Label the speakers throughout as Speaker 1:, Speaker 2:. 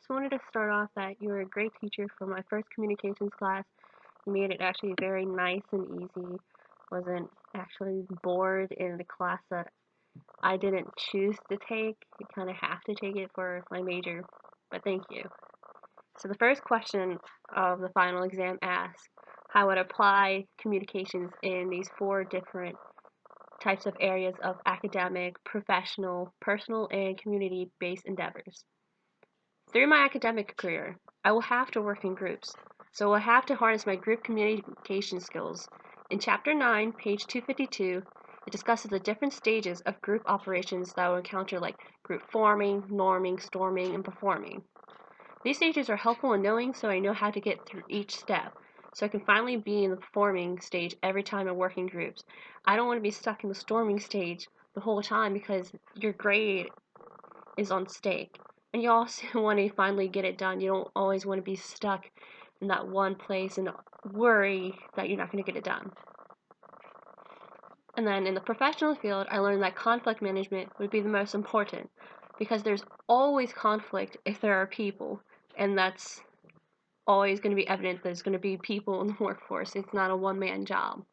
Speaker 1: just wanted to start off that you were a great teacher for my first communications class. You made it actually very nice and easy. Wasn't actually bored in the class that I didn't choose to take. You kind of have to take it for my major, but thank you. So the first question of the final exam asks how I would apply communications in these four different types of areas of academic, professional, personal, and community-based endeavors. Through my academic career, I will have to work in groups, so I'll have to harness my group communication skills. In Chapter 9, page 252, it discusses the different stages of group operations that I will encounter, like group forming, norming, storming, and performing. These stages are helpful in knowing so I know how to get through each step, so I can finally be in the performing stage every time I work in groups. I don't want to be stuck in the storming stage the whole time because your grade is on stake. And you also want to finally get it done. You don't always want to be stuck in that one place and worry that you're not going to get it done. And then in the professional field, I learned that conflict management would be the most important because there's always conflict if there are people, and that's always going to be evident. There's going to be people in the workforce. It's not a one-man job.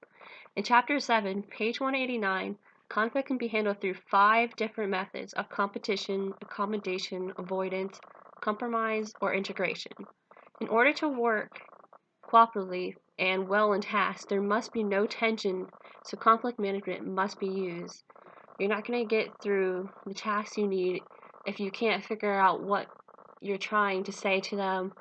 Speaker 1: In Chapter 7, page 189, conflict can be handled through 5 different methods of competition, accommodation, avoidance, compromise, or integration. In order to work cooperatively and well in tasks, there must be no tension, so conflict management must be used. You're not going to get through the tasks you need if you can't figure out what you're trying to say to them,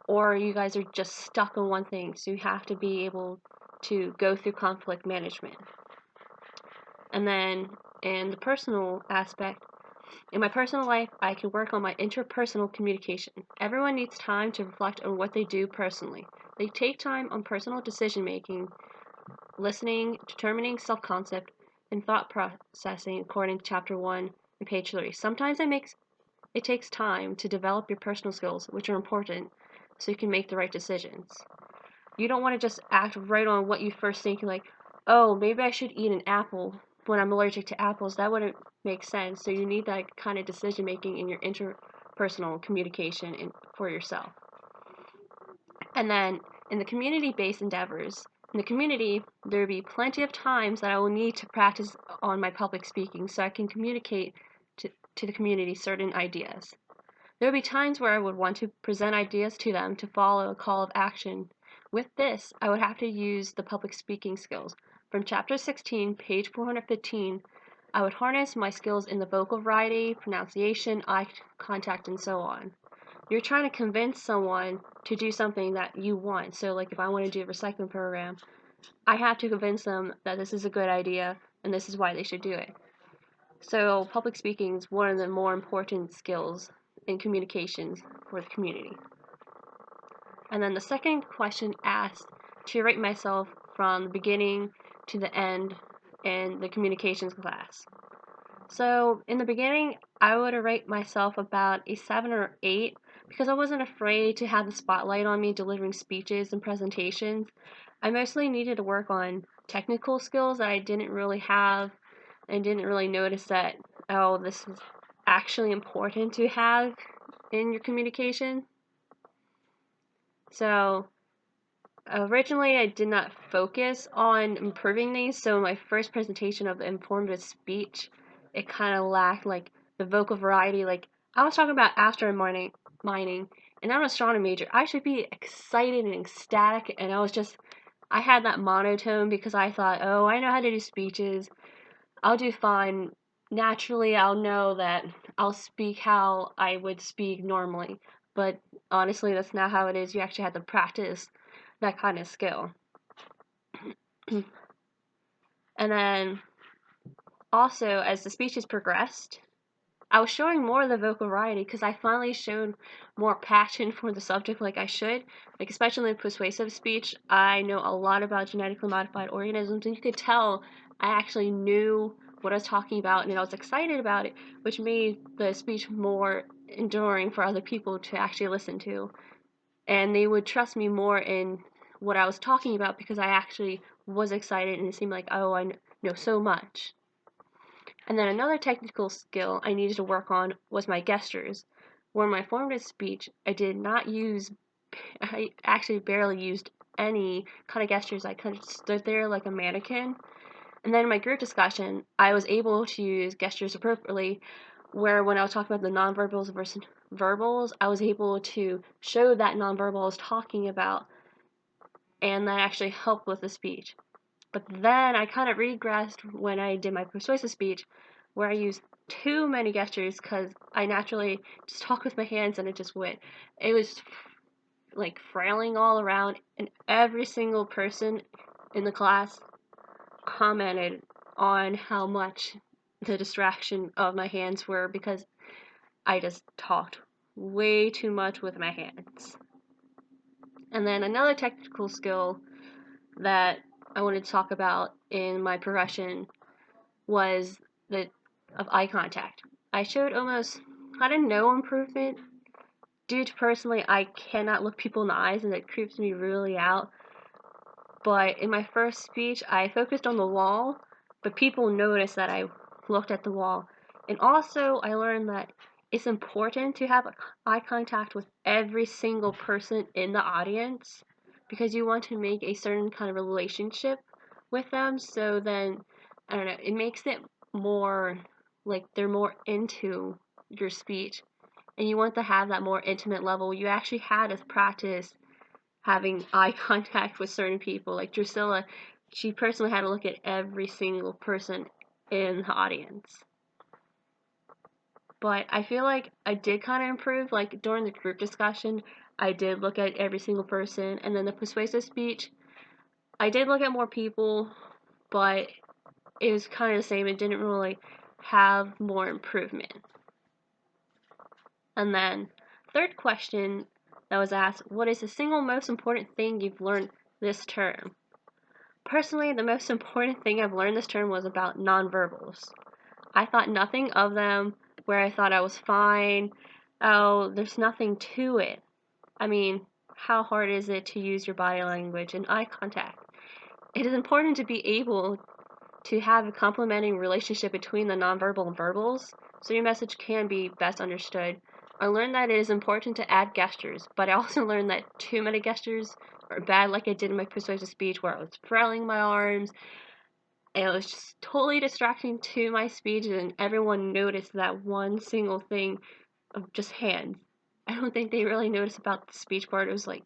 Speaker 1: or you guys are just stuck on one thing, so you have to be able to go through conflict management. And then in the personal aspect, in my personal life, I can work on my interpersonal communication. Everyone needs time to reflect on what they do personally. They take time on personal decision making, listening, determining self-concept, and thought processing according to Chapter 1 and page 3. Sometimes it takes time to develop your personal skills, which are important, so you can make the right decisions. You don't want to just act right on what you first think, like, oh, maybe I should eat an apple when I'm allergic to apples. That wouldn't make sense. So you need that kind of decision making in your interpersonal communication for yourself. And then in the community-based endeavors, in the community, there will be plenty of times that I will need to practice on my public speaking so I can communicate to the community certain ideas. There will be times where I would want to present ideas to them to follow a call of action. With this, I would have to use the public speaking skills. From Chapter 16, page 415, I would harness my skills in the vocal variety, pronunciation, eye contact, and so on. You're trying to convince someone to do something that you want. So like if I want to do a recycling program, I have to convince them that this is a good idea and this is why they should do it. So public speaking is one of the more important skills in communications for the community. And then the second question asked to rate myself from the beginning to the end in the communications class. So in the beginning, I would rate myself about a 7 or 8 because I wasn't afraid to have the spotlight on me delivering speeches and presentations. I mostly needed to work on technical skills that I didn't really have and didn't really notice that, oh, this is actually important to have in your communication. So originally I did not focus on improving these, so my first presentation of the informative speech, it kind of lacked like the vocal variety. Like I was talking about asteroid mining, and I'm an astronomy major. I should be excited and ecstatic, and I had that monotone because I thought, oh, I know how to do speeches. I'll do fine. Naturally, I'll know that I'll speak how I would speak normally. But honestly, that's not how it is. You actually have to practice that kind of skill. And then also, as the speeches progressed, I was showing more of the vocal variety because I finally showed more passion for the subject like I should. Like especially in persuasive speech, I know a lot about genetically modified organisms, and you could tell I actually knew what I was talking about and I was excited about it, which made the speech more enduring for other people to actually listen to. And they would trust me more in what I was talking about because I actually was excited and it seemed like, oh, I know so much. And then another technical skill I needed to work on was my gestures. where my formative speech, I actually barely used any kind of gestures. I kind of stood there like a mannequin. And then in my group discussion, I was able to use gestures appropriately, where when I was talking about the nonverbals versus verbals, I was able to show that nonverbal I was talking about, and that actually helped with the speech. But then I kind of regressed when I did my persuasive speech, where I used too many gestures because I naturally just talk with my hands and it just went. It was like frailing all around, and every single person in the class commented on how much the distraction of my hands were because I just talked way too much with my hands. And then another technical skill that I wanted to talk about in my progression was the of eye contact. I showed almost I didn't know improvement due to personally I cannot look people in the eyes and it creeps me really out. But in my first speech I focused on the wall, but people noticed that I looked at the wall. And also I learned that it's important to have eye contact with every single person in the audience because you want to make a certain kind of relationship with them, so then I don't know, it makes it more like they're more into your speech, and you want to have that more intimate level. You actually had to practice having eye contact with certain people. Like Drusilla, she personally had to look at every single person in the audience. But I feel like I did kind of improve. Like during the group discussion, I did look at every single person, and then the persuasive speech, I did look at more people, but it was kind of the same. It didn't really have more improvement. And then, third question that was asked, what is the single most important thing you've learned this term? Personally, the most important thing I've learned this term was about nonverbals. I thought nothing of them, where I thought I was fine. Oh, there's nothing to it. I mean, how hard is it to use your body language and eye contact? It is important to be able to have a complementing relationship between the nonverbal and verbals so your message can be best understood. I learned that it is important to add gestures, but I also learned that too many gestures are bad, like I did in my persuasive speech where I was flailing my arms. And it was just totally distracting to my speech, and everyone noticed that one single thing of just hands. I don't think they really noticed about the speech part. It was like,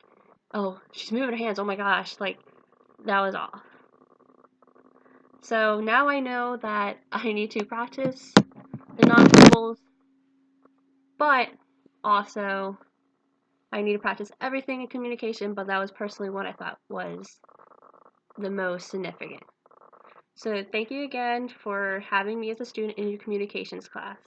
Speaker 1: oh, she's moving her hands, oh my gosh, like, that was off. So now I know that I need to practice the nonverbals, but also I need to practice everything in communication, but that was personally what I thought was the most significant. So thank you again for having me as a student in your communications class.